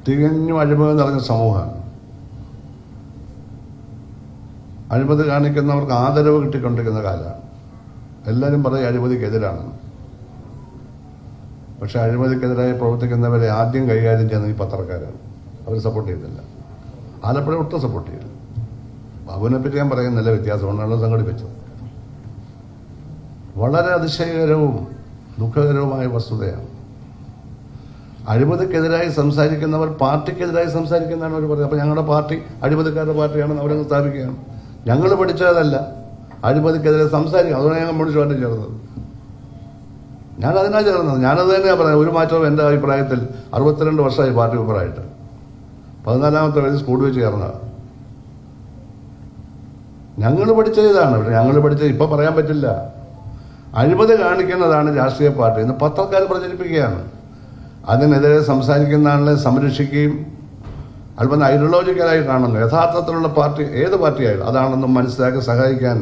തികഞ്ഞും അഴിമതി നിറഞ്ഞ സമൂഹമാണ്. അഴിമതി കാണിക്കുന്നവർക്ക് ആദരവ് കിട്ടിക്കൊണ്ടിരിക്കുന്ന കാലമാണ്. എല്ലാവരും പറയും അഴിമതിക്കെതിരാണെന്ന്. പക്ഷെ അഴിമതിക്കെതിരായി പ്രവർത്തിക്കുന്നവരെ ആദ്യം കൈകാര്യം ചെയ്യുന്ന ഈ പത്രക്കാരാണ്. അവർ സപ്പോർട്ട് ചെയ്തില്ല. ആലപ്പുഴ ഒട്ടും സപ്പോർട്ട് ചെയ്തില്ല. ബാബുവിനെ പറ്റി ഞാൻ പറയുന്നില്ല, വ്യത്യാസമുണ്ടാണ് സംഘടിപ്പിച്ചത്. വളരെ അതിശയകരവും ദുഃഖകരവുമായ വസ്തുതയാണ്. അഴിമതിക്കെതിരായി സംസാരിക്കുന്നവർ പാർട്ടിക്കെതിരായി സംസാരിക്കുന്നതാണ് അവർ പറയുന്നത്. അപ്പോൾ ഞങ്ങളുടെ പാർട്ടി അഴിമതിക്കാരുടെ പാർട്ടിയാണെന്ന് അവരങ്ങ് സ്ഥാപിക്കുകയാണ്. ഞങ്ങൾ പഠിച്ചതല്ല, അഴിമതിക്കെതിരെ സംസാരിക്കുക. അതുകൊണ്ട് ഞാൻ കമ്മ്യൂണിസ്റ്റ് പാർട്ടി ചേർന്നത്. ഞാനതിനാണ് ചേർന്നത്. ഞാനത് തന്നെയാണ് പറയുന്നത്. ഒരു മാറ്റവും എൻ്റെ അഭിപ്രായത്തിൽ 62 വർഷമായി പാർട്ടി മെമ്പറായിട്ട്. 14ാമത്തെ വയസ്സിൽ സ്കൂൾ വെച്ച് ചേർന്നതാണ്. ഞങ്ങൾ പഠിച്ചത് ഇതാണ്. പക്ഷെ ഞങ്ങൾ പഠിച്ചത് ഇപ്പം പറയാൻ പറ്റില്ല. അഴിമതി കാണിക്കുന്നതാണ് രാഷ്ട്രീയ പാർട്ടി എന്ന് പത്രക്കാർ പ്രചരിപ്പിക്കുകയാണ്. അതിനെതിരെ സംസാരിക്കുന്ന ആളെ സംരക്ഷിക്കുകയും അല്പം ഐഡിയോളജിക്കലായി കാണുന്നു. യഥാർത്ഥത്തിലുള്ള പാർട്ടി ഏത് പാർട്ടിയായാലും അതാണെന്നും മനസ്സിലാക്കി സഹായിക്കാൻ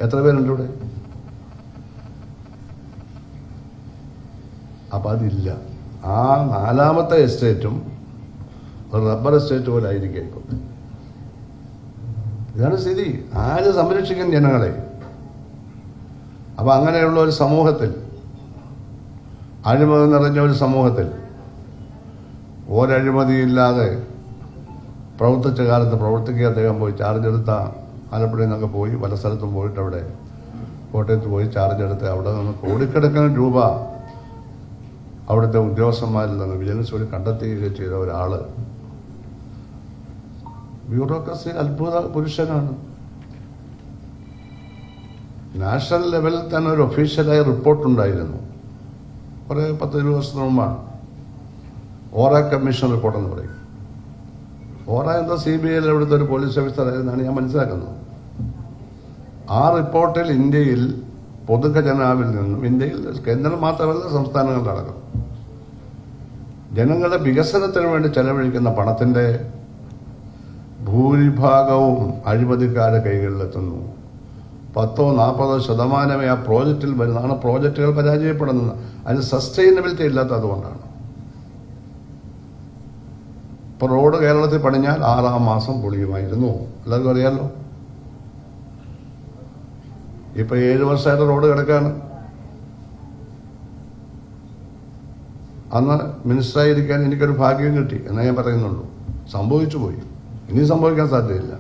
എത്ര പേരുണ്ട് ഇവിടെ? അപ്പം അതില്ല. ആ 4ാമത്തെ എസ്റ്റേറ്റും റബ്ബർ എസ്റ്റേറ്റ് പോലെ ആയിരിക്കും ഇപ്പം. ഇതാണ് സ്ഥിതി. ആര് സംരക്ഷിക്കും ജനങ്ങളെ? അപ്പം അങ്ങനെയുള്ള ഒരു സമൂഹത്തിൽ, അഴിമതി നിറഞ്ഞ ഒരു സമൂഹത്തിൽ ഒരഴിമതിയില്ലാതെ പ്രവർത്തിച്ച കാലത്ത് പ്രവർത്തിക്കുക അദ്ദേഹം പോയി ചാർജ് എടുത്ത ആലപ്പുഴയിൽ നിന്നൊക്കെ പോയി പല സ്ഥലത്തും പോയിട്ട് അവിടെ കോട്ടയത്ത് പോയി ചാർജ് എടുത്ത് അവിടെ നിന്ന് കോടിക്കണക്കിന് രൂപ അവിടുത്തെ ഉദ്യോഗസ്ഥന്മാരിൽ നിന്ന് വിജിലൻസ് വഴി കണ്ടെത്തുകയൊക്കെ ചെയ്ത ഒരാൾ ബ്യൂറോക്രസി അത്ഭുത പുരുഷനാണ്. നാഷണൽ ലെവലിൽ തന്നെ ഒരു ഒഫീഷ്യലായ റിപ്പോർട്ടുണ്ടായിരുന്നു കുറേ 10-20 വർഷത്തിന് മുമ്പാണ്. ഓറ കമ്മീഷൻ റിപ്പോർട്ടെന്ന് പറയും. ഓറ എന്താ CBIയിൽ അവിടുത്തെ ഒരു പോലീസ് ഓഫീസറായിരുന്നാണ് ഞാൻ മനസ്സിലാക്കുന്നത്. ആ റിപ്പോർട്ടിൽ ഇന്ത്യയിൽ പൊതുഖജനാവിൽ നിന്നും, ഇന്ത്യയിൽ കേന്ദ്രം മാത്രമല്ല സംസ്ഥാനങ്ങളിലടക്കം, ജനങ്ങളുടെ വികസനത്തിന് വേണ്ടി ചെലവഴിക്കുന്ന പണത്തിൻ്റെ ഭൂരിഭാഗവും അഴിമതിക്കാരുടെ കൈകളിലെത്തുന്നു. 10-40% ആ പ്രോജക്റ്റിൽ വരുന്നതാണ്. പ്രോജക്റ്റുകൾ പരാജയപ്പെടുന്നത് അതിന് സസ്റ്റൈനബിലിറ്റി ഇല്ലാത്തത് അതുകൊണ്ടാണ്. ഇപ്പോൾ റോഡ് കേരളത്തിൽ പണിഞ്ഞാൽ 6-ാം മാസം പൊളിയുമായിരുന്നു. എല്ലാവർക്കും അറിയാമല്ലോ. ഇപ്പം 7 വർഷമായിട്ട് റോഡ് കിടക്കാണ്. അന്ന് മിനിസ്റ്ററായിരിക്കാൻ എനിക്കൊരു ഭാഗ്യം കിട്ടി എന്നേ ഞാൻ പറയുന്നുള്ളൂ. സംഭവിച്ചു പോയി. ഇനി സംഭവിക്കാൻ സാധ്യതയില്ല.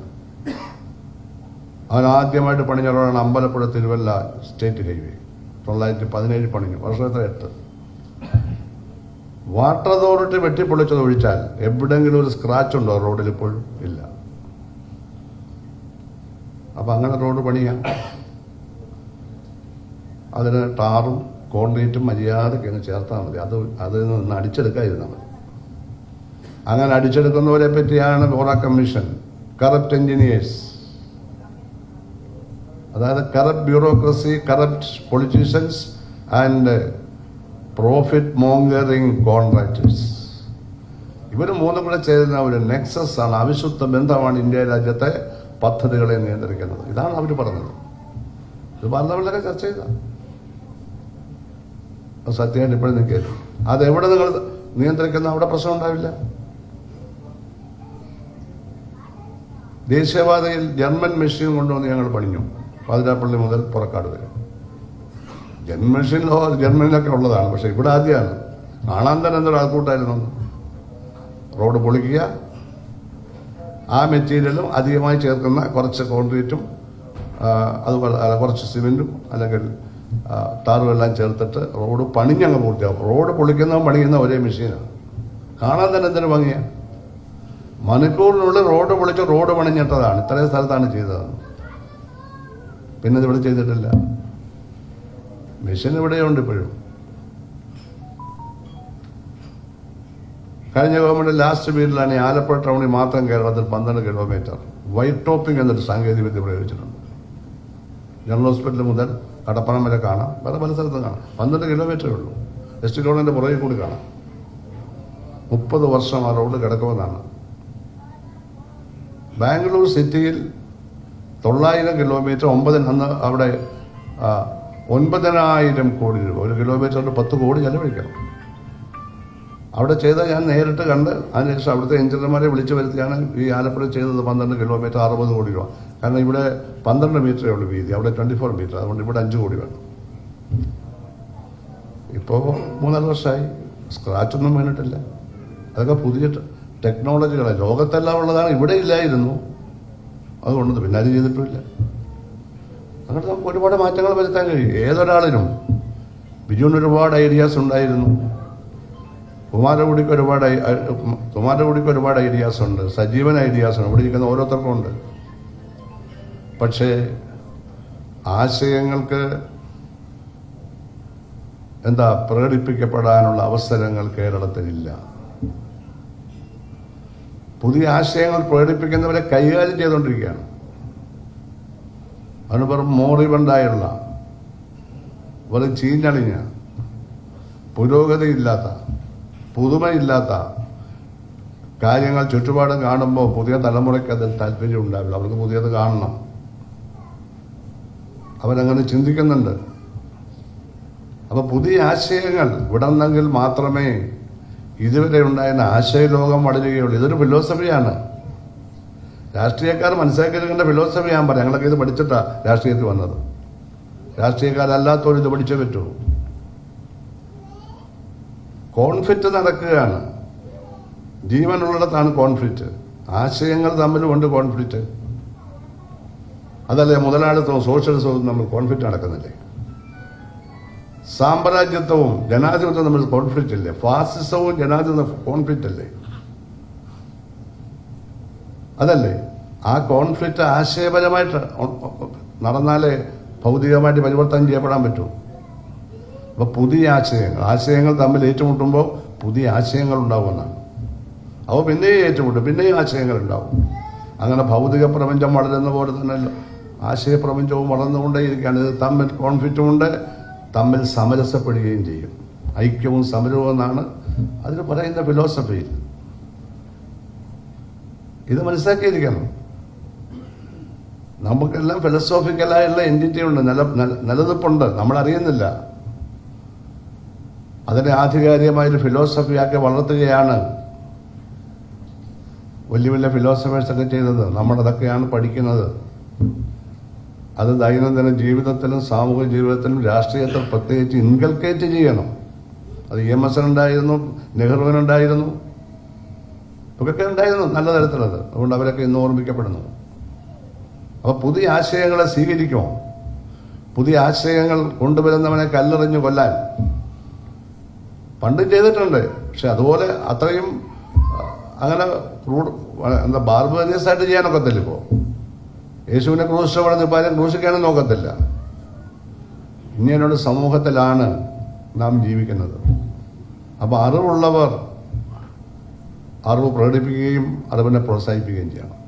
അവൻ ആദ്യമായിട്ട് പണിഞ്ഞ റോഡാണ് അമ്പലപ്പുഴ തിരുവല്ല സ്റ്റേറ്റ് ഹൈവേ. 1917 പണിഞ്ഞു. വർഷം എത്ര? 8. വാട്ടർ അതോറിറ്റി വെട്ടിപ്പൊളിച്ചത് ഒഴിച്ചാൽ എവിടെയെങ്കിലും ഒരു സ്ക്രാച്ച് ഉണ്ടോ റോഡിൽ? ഇപ്പോഴും ഇല്ല. അപ്പം അങ്ങനെ റോഡ് പണിയാം. അതിന് ടാറും കോൺക്രീറ്റും മര്യാദയ്ക്ക് അങ്ങ് ചേർത്താൽ മതി. അതിൽ നിന്ന് അടിച്ചെടുക്കാതിരുന്നാൽ മതി. അങ്ങനെ അടിച്ചെടുക്കുന്നവരെ പറ്റിയാണ് ഓറ കമ്മീഷൻ. കറപ്റ്റ് എഞ്ചിനീയേഴ്സ്, അതായത് corrupt bureaucracy, corrupt politicians and profit mongering contractors. ഇവർ മൂന്നും കൂടെ ചേരുന്ന ഒരു നെക്സസ് ആണ്, അവിശുദ്ധ ബന്ധമാണ് ഇന്ത്യ രാജ്യത്തെ പദ്ധതികളെ നിയന്ത്രിക്കുന്നത്. ഇതാണ് അവർ പറഞ്ഞത്. ഇത് പാർലമെന്റിലൊക്കെ ചർച്ച ചെയ്ത സത്യമായിട്ട് ഇപ്പോഴും നിൽക്കരുത്. അതെവിടെ നിങ്ങൾ നിയന്ത്രിക്കുന്ന അവിടെ പ്രശ്നം ഉണ്ടാവില്ല. ദേശീയപാതയിൽ ജർമ്മൻ മെഷീൻ കൊണ്ടുവന്ന് ഞങ്ങൾ പണിഞ്ഞു. പാതിരാപ്പള്ളി മുതൽ പുറക്കാട് വരെ. ജർമ്മനിലൊക്കെ ഉള്ളതാണ്. പക്ഷെ ഇവിടെ ആദ്യമാണ്. കാണാൻ തന്നെ എന്തൊരു ആൾക്കൂട്ടായിരുന്നു. റോഡ് പൊളിക്കുക, ആ മെറ്റീരിയലും അധികമായി ചേർക്കുന്ന കുറച്ച് കോൺക്രീറ്റും അതുപോലെ കുറച്ച് സിമെന്റും അല്ലെങ്കിൽ ടാറും എല്ലാം ചേർത്തിട്ട് റോഡ് പണിഞ്ഞങ്ങ് പൂർത്തിയാവും. റോഡ് പൊളിക്കുന്നതും പണിയുന്ന ഒരേ മെഷീനാണ്. കാണാൻ തന്നെ എന്തൊരു ഭംഗിയാണ്. മണിക്കൂറിനുള്ളിൽ റോഡ് പൊളിച്ച് റോഡ് പണിഞ്ഞിട്ടതാണ്. ഇത്രയും സ്ഥലത്താണ് ചെയ്തത്. പിന്നെ ഇതിവിടെ ചെയ്തിട്ടില്ല. മെഷീൻ ഇവിടെയുണ്ട് ഇപ്പോഴും. കഴിഞ്ഞ ഗവൺമെന്റ് ലാസ്റ്റ് പീരീഡിലാണ് ഈ ആലപ്പുഴ ടൗണിൽ മാത്രം കേരളത്തിൽ 12 കിലോമീറ്റർ വൈറ്റ് ടോപ്പിംഗ് എന്നൊരു സാങ്കേതിക വിദ്യ പ്രയോഗിച്ചിട്ടുണ്ട്. ജനറൽ ഹോസ്പിറ്റൽ മുതൽ കടപ്പണം വരെ കാണാം. പല സ്ഥലത്തും കാണാം. 12 കിലോമീറ്ററേ ഉള്ളൂ. വെസ്റ്റ് റോഡിന്റെ പുറകിൽ കൂടി കാണാം. 30 വർഷം ആ റോഡ് കിടക്കുമെന്നാണ്. ബാംഗ്ലൂർ സിറ്റിയിൽ 900 കിലോമീറ്റർ, അന്ന് അവിടെ 9,000 കോടി രൂപ. 1 കിലോമീറ്ററിന് 10 കോടി ചെലവഴിക്കണം. അവിടെ ചെയ്ത ഞാൻ നേരിട്ട് കണ്ട് അതിനുശേഷം അവിടുത്തെ എഞ്ചിനീയർമാരെ വിളിച്ചു വരുത്തിയാണ് ഈ ആലപ്പുഴ ചെയ്തത് 12 കിലോമീറ്റർ 60 കോടി രൂപ. കാരണം ഇവിടെ 12 മീറ്ററേ ഉള്ളൂ വീതി, അവിടെ 24 മീറ്റർ, അതുകൊണ്ട് ഇവിടെ 5 കോടി വേണം. ഇപ്പോൾ 3-4 വർഷമായി, സ്ക്രാച്ചൊന്നും വീണിട്ടില്ല. അതൊക്കെ പുതിയ ടെക്നോളജികളാണ്, ലോകത്തെല്ലാം ഉള്ളതാണ്, ഇവിടെ ഇല്ലായിരുന്നു. അതുകൊണ്ട് പിന്നെ അത് ചെയ്തിട്ടുമില്ല. അങ്ങനെ നമുക്ക് ഒരുപാട് മാറ്റങ്ങൾ വരുത്താൻ കഴിയും ഏതൊരാളിനും. ബിജുവിന് ഒരുപാട് ഐഡിയാസ് ഉണ്ടായിരുന്നു, കുമാരകുടിക്ക് ഒരുപാട് ഐഡിയാസ് ഉണ്ട്, സജീവൻ ഐഡിയാസ് ഉണ്ട്, ഇവിടെ ഇരിക്കുന്ന ഓരോരുത്തർക്കും ഉണ്ട്. പക്ഷേ ആശയങ്ങൾക്ക് പ്രകടിപ്പിക്കപ്പെടാനുള്ള അവസരങ്ങൾ കേരളത്തിലില്ല. പുതിയ ആശയങ്ങൾ പ്രകടിപ്പിക്കുന്നവരെ കൈകാര്യം ചെയ്തുകൊണ്ടിരിക്കുകയാണ്. അതിന് വെറും മോറിബണ്ടായുള്ള, വെറും ചീഞ്ഞളിഞ്ഞ, പുരോഗതിയില്ലാത്ത, പുതുമയില്ലാത്ത കാര്യങ്ങൾ ചുറ്റുപാടും കാണുമ്പോൾ പുതിയ തലമുറയ്ക്ക് അതിൽ താല്പര്യം ഉണ്ടാവില്ല. അവർക്ക് പുതിയത് കാണണം, അവരങ്ങനെ ചിന്തിക്കുന്നുണ്ട്. അപ്പൊ പുതിയ ആശയങ്ങൾ വിടണമെങ്കിൽ മാത്രമേ ഇതുവരെ ഉണ്ടായിരുന്ന ആശയലോകം വളരുകയുള്ളൂ. ഇതൊരു ഫിലോസഫിയാണ്. രാഷ്ട്രീയക്കാർ മനസ്സിലാക്കിയിരിക്കേണ്ട ഫിലോസഫി ഞാൻ പറയാം. ഞങ്ങളൊക്കെ ഇത് പഠിച്ചിട്ടാ രാഷ്ട്രീയത്തിൽ വന്നത്. രാഷ്ട്രീയക്കാരല്ലാത്തവർ ഇത് പഠിച്ചേ പറ്റൂ. കോൺഫ്ലിക്റ്റ് നടക്കുകയാണ്. ജീവനുള്ളിടത്താണ് കോൺഫ്ലിക്റ്റ്. ആശയങ്ങൾ തമ്മിലുമുണ്ട് കോൺഫ്ലിക്റ്റ്. അതല്ലേ മുതലാളിത്തവും സോഷ്യലിസവും തമ്മിൽ കോൺഫ്ലിക്റ്റ് നടക്കുന്നില്ലേ? സാമ്രാജ്യത്വവും ജനാധിപത്യവും തമ്മിൽ കോൺഫ്ലിക്റ്റ് ഇല്ലേ? ഫാസിസവും ജനാധിപത്യവും കോൺഫ്ലിക്റ്റ് അല്ലേ? അതല്ലേ? ആ കോൺഫ്ലിക്റ്റ് ആശയപരമായിട്ട് നടന്നാലേ ഭൗതികമായിട്ട് പരിവർത്തനം ചെയ്യപ്പെടാൻ പറ്റൂ. അപ്പൊ പുതിയ ആശയങ്ങൾ തമ്മിൽ ഏറ്റുമുട്ടുമ്പോൾ പുതിയ ആശയങ്ങൾ ഉണ്ടാവുമെന്നാണ്. അപ്പോൾ പിന്നെയും ഏറ്റുമുട്ടും, പിന്നെയും ആശയങ്ങൾ ഉണ്ടാവും. അങ്ങനെ ഭൗതിക പ്രപഞ്ചം വളരുന്ന പോലെ തന്നെ ആശയപ്രപഞ്ചവും വളർന്നുകൊണ്ടേയിരിക്കുകയാണ്. ഇത് തമ്മിൽ കോൺഫ്ലിക്റ്റുമുണ്ട്, തമ്മിൽ സമരസപ്പെടുകയും ചെയ്യും. ഐക്യവും സമരവും എന്നാണ് അതിന് പറയുന്ന ഫിലോസഫി. ഇത് മനസ്സിലാക്കിയിരിക്കണം. നമുക്കെല്ലാം ഫിലോസോഫിക്കലായുള്ള എൻറ്റിറ്റി ഉണ്ട്, നിലനിൽപ്പുണ്ട്, നമ്മളറിയുന്നില്ല. അതിനെ ആധികാരികമായൊരു ഫിലോസഫിയാക്കി വളർത്തുകയാണ് വലിയ വലിയ ഫിലോസഫേഴ്സൊക്കെ ചെയ്തത്. നമ്മളതൊക്കെയാണ് പഠിക്കുന്നത്. അത് ദൈനംദിന ജീവിതത്തിലും സാമൂഹിക ജീവിതത്തിലും രാഷ്ട്രീയത്തിൽ പ്രത്യേകിച്ച് ഇൻകൾക്കേറ്റ് ചെയ്യണം. അത് EMS ഉണ്ടായിരുന്നു, നെഹ്റുവിനുണ്ടായിരുന്നു, ഇതൊക്കെ ഉണ്ടായിരുന്നു നല്ല തരത്തിലത്. അതുകൊണ്ട് അവരൊക്കെ ഇന്ന് ഓർമ്മിക്കപ്പെടുന്നു. അപ്പോൾ പുതിയ ആശയങ്ങളെ സ്വീകരിക്കുമോ? പുതിയ ആശയങ്ങൾ കൊണ്ടുവരുന്നവനെ കല്ലെറിഞ്ഞു കൊല്ലാൻ പണ്ടും ചെയ്തിട്ടുണ്ട്. പക്ഷെ അതുപോലെ അത്രയും അങ്ങനെ ബാർബേറിയസ് ആയിട്ട് ചെയ്യാനൊക്കത്തില്ല. ഇപ്പോൾ യേശുവിനെ ക്രൂശിച്ചവിടെ നിപ്പാലും ക്രൂശിക്കാനും നോക്കത്തില്ല. ഇങ്ങനെയുള്ള സമൂഹത്തിലാണ് നാം ജീവിക്കുന്നത്. അപ്പോൾ അറിവുള്ളവർ അറിവ് പ്രകടിപ്പിക്കുകയും അറിവിനെ പ്രോത്സാഹിപ്പിക്കുകയും ചെയ്യണം.